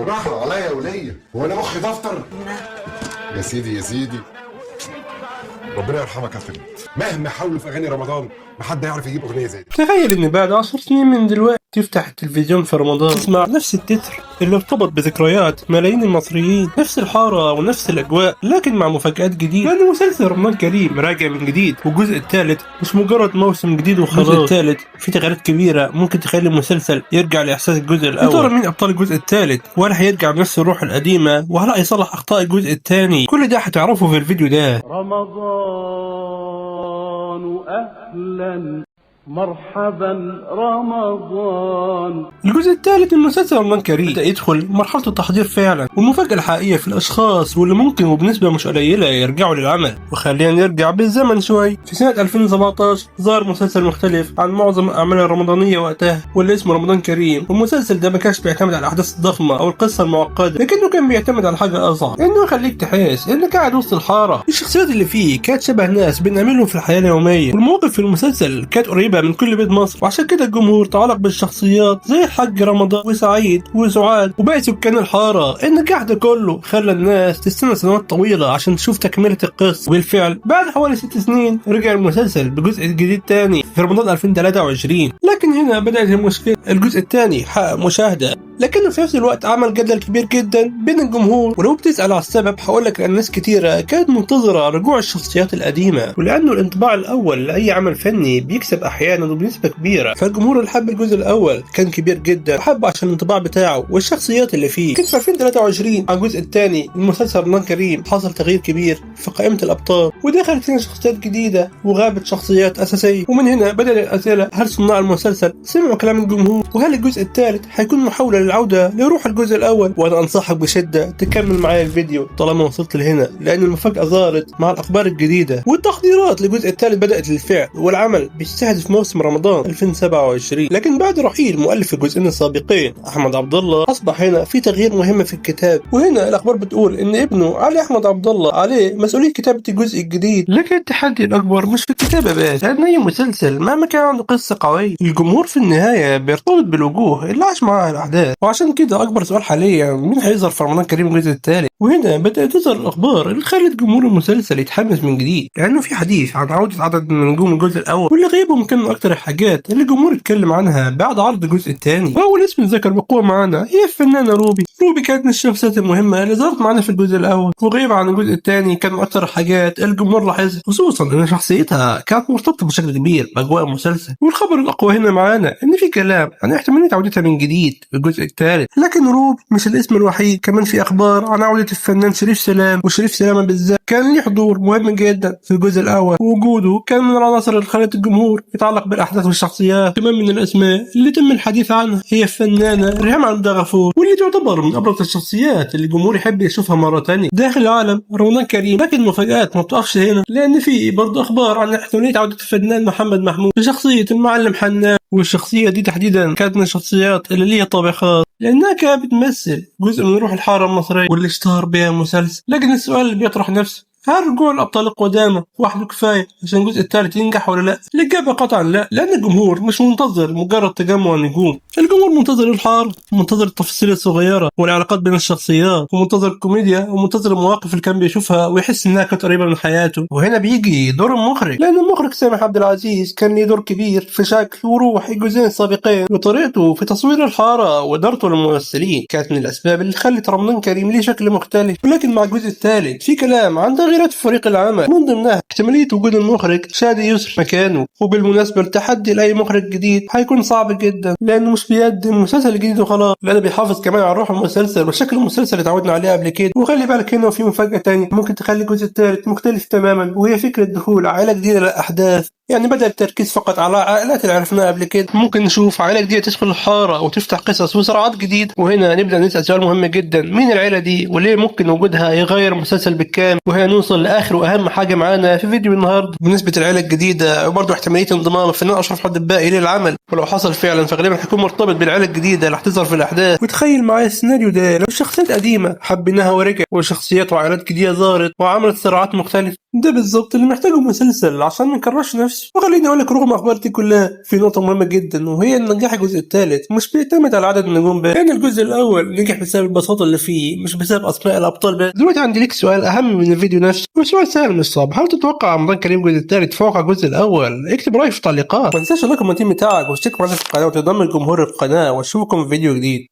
بالراحه عليا يا وليه، هو انا مخي دفتر؟ يا سيدي يا سيدي، ربنا يرحمك يا فندم. مهما حاولوا في اغاني رمضان ما حد يعرف يجيب اغنيه زي دي. تخيل ان بعد 10 سنين من دلوقتي تفتح التلفزيون في رمضان تسمع نفس التتر اللي ارتبط بذكريات ملايين المصريين، نفس الحارة ونفس الأجواء، لكن مع مفاجآت جديدة. لأن مسلسل رمضان كريم راجع من جديد، والجزء الثالث مش مجرد موسم جديد وخلاص. الجزء الثالث فيه تغييرات كبيرة ممكن تخلي المسلسل يرجع لإحساس الجزء الأول. يا ترى مين أبطال الجزء الثالث؟ وهل هيرجع بنفس الروح القديمة؟ وهل هيصلح أخطاء الجزء الثاني؟ كل ده هتعرفه في الفيديو ده. رمضان أهلا مرحبا رمضان. الجزء الثالث من مسلسل رمضان كريم بدأ يدخل مرحلة التحضير فعلا، والمفاجأة الحقيقية في الأشخاص واللي ممكن وبنسبة مش قليلة يرجعوا للعمل. وخلينا نرجع بالزمن شوي. في سنة 2017 ظهر مسلسل مختلف عن معظم الأعمال الرمضانية وقتها، واللي اسمه رمضان كريم. والمسلسل ده ما كانش بيعتمد على الأحداث الضخمة أو القصة المعقدة، لكنه كان بيعتمد على حاجة أصعب، إنه يخليك تحس إنك قاعد وسط الحارة. الشخصيات اللي فيه كانت شبه ناس بنعملهم في الحياة اليومية، والمواقف في المسلسل كانت قريبة من كل بيت مصر، وعشان كده الجمهور تعلق بالشخصيات زي الحاج رمضان وسعيد وسعاد وباقي سكان الحارة. النجاح ده كله خلى الناس تستنى سنوات طويلة عشان تشوف تكملة القصة. وبالفعل بعد حوالي 6 سنين رجع المسلسل بجزء جديد تاني في رمضان 2023. لكن هنا بدأت المشكلة، الجزء الثاني حقق مشاهدة لكنه في نفس الوقت عمل جدل كبير جدا بين الجمهور. ولو بتسأل على السبب هقولك ان ناس كتيرة كانت منتظرة رجوع الشخصيات القديمة، ولانه الانطباع الاول لاي عمل فني بيكسب احيانا وبنسبة كبيرة، فالجمهور اللي حب الجزء الاول كان كبير جدا وحبه عشان الانطباع بتاعه والشخصيات اللي فيه. كنت في 2023 على الجزء الثاني من مسلسل رمضان كريم حصل تغيير كبير في قائمة الابطال، ودخلت فينا شخصيات جديدة وغابت شخصيات اساسية. ومن هنا بدأت الاسئلة، هل صناع المسلسل سمعوا كلام الجمهور؟ وهل الجزء الثالث هيكون محاولة للعودة لروح الجزء الأول؟ وأنا أنصحك بشدة تكمل معايا الفيديو طالما وصلت لهنا، لأن المفاجأة ظهرت مع الأخبار الجديدة، والتحضيرات للجزء الثالث بدأت بالفعل، والعمل بيستهدف موسم رمضان 2027. لكن بعد رحيل مؤلف الجزئين السابقين أحمد عبد الله أصبح هنا في تغيير مهم في الكتاب. وهنا الأخبار بتقول إن ابنه علي أحمد عبد الله عليه مسؤولية كتابة الجزء الجديد. لكن التحدي الأكبر مش في الكتابة بس، لأن أي مسلسل مهما كان عنده قصة قوية الجمهور في النهاية بيرتبط بالوجوه اللي عاش معاها الأحداث. وعشان كده أكبر سؤال حاليا مين هيظهر في رمضان كريم الجزء الثالث. وهنا بدأت تظهر الأخبار اللي خلت جمهور المسلسل يتحمس من جديد، لأنه في حديث عن عودة عدد من نجوم الجزء الأول، واللي غيبهم كان من أكتر الحاجات اللي الجمهور اتكلم عنها بعد عرض الجزء الثاني. وأول اسم ذكر بقوة معانا هي الفنانة روبي. روبي كانت من الشخصيات المهمة اللي ظهرت معانا في الجزء الأول، وغيب عن الجزء الثاني كان من أكتر الحاجات الجمهور لاحظها، خصوصا إن شخصيتها كانت مرتبطة بشكل كبير بأجواء المسلسل. والخبر الأقوى هنا معانا إن في كلام عن احتمالية عودتها من جديد في الجزء الثالث. لكن روبي مش الاسم الوحيد، كمان في أخبار عن عودة الفنان شريف سلام، وشريف سلام بالذات كان له حضور مهم جدا في الجزء الأول، ووجوده كان من العناصر اللي خلت الجمهور يتعلق بالأحداث والشخصيات. كمان من الأسماء اللي تم الحديث عنها هي الفنانة ريهام عبد الغفور، واللي تعتبر من أبرز الشخصيات اللي الجمهور يحب يشوفها مرة تانية داخل عالم رمضان كريم. لكن المفاجآت ما بتقفش هنا، لأن في برضه أخبار عن احتمالية عودة الفنان محمد محمود بشخصية المعلم حنان، والشخصية دي تحديدا كانت من الشخصيات اللي ليها طابع خاص، لأنها كانت بتمثل جزء من روح الحارة المصرية واللي اشتهر بها المسلسل. لكن السؤال اللي بيطرح نفسه، هل رجوع الأبطال القدامى وحده كفاية عشان الجزء الثالث ينجح ولا لا؟ الإجابة قطعا لا، لأن الجمهور مش منتظر مجرد تجمع نجوم، الجمهور منتظر الحارة، منتظر التفاصيل الصغيرة والعلاقات بين الشخصيات، ومنتظر الكوميديا، ومنتظر المواقف اللي كان بيشوفها ويحس إنها كانت قريبة من حياته. وهنا بيجي دور المخرج، لأن المخرج سامح عبد العزيز كان له دور كبير في شكل وروح الجزئين السابقين، وطريقته في تصوير الحارة وإدارته للممثلين كانت من الأسباب اللي خلت رمضان كريم ليه شكل مختلف. ولكن مع الجزء الثالث في كلام عن تغييرات في فريق العمل، من ضمنها احتمالية وجود المخرج شادي يوسف مكانه. وبالمناسبة التحدي لأي مخرج جديد هيكون صعب جدا، لأنه مش بيقدم مسلسل جديد وخلاص، لأنه بيحافظ كمان على روح المسلسل وشكل المسلسل اللي اتعودنا عليه قبل كده. وخلي بالك هنا في مفاجأة تانية ممكن تخلي الجزء الثالث مختلف تماما، وهي فكرة دخول عائلة جديدة للأحداث. يعني بدل التركيز فقط على عائلات اللي عرفناها قبل كده، ممكن نشوف عائلة جديدة تدخل الحارة وتفتح قصص وصراعات جديد. وهنا نبدأ نسأل سؤال مهم جدا، مين العائلة دي وليه ممكن وجودها يغير المسلسل بالكامل؟ وهنا نوصل لآخر وأهم حاجة معانا في فيديو النهاردة بالنسبة للعائلة الجديدة، وبرضه احتمالية انضمام الفنان أشرف حد الباقي للعمل. ولو حصل فعلا فغالبا هيكون مرتبط بالعائلة الجديدة اللي هتظهر في الأحداث. وتخيل معايا السيناريو ده، لو شخصيات قديمة حبيناها ورجع، وشخصيات وعائلات جديدة ظهرت وعملت صراعات مختلفة، ده بالظبط اللي محتاجه مسلسل عشان ما يكررش نفسه. وخليني اقول لك رغم اخبار دي كلها في نقطه مهمه جدا، وهي ان نجاح الجزء الثالث مش بيعتمد على عدد النجوم بس، لان الجزء الاول نجح بسبب البساطه اللي فيه مش بسبب اسماء الابطال بس. دلوقتي عندي ليك سؤال اهم من الفيديو نفسه، وسؤال سهل مش صعب. هل تتوقع رمضان كريم الجزء الثالث فوق الجزء الاول؟ اكتب رايك في التعليقات، ما تنساش اللايك والتيم بتاعك واشترك معانا في القناه وتنضم لجمهور القناه، واشوفكم في فيديو جديد.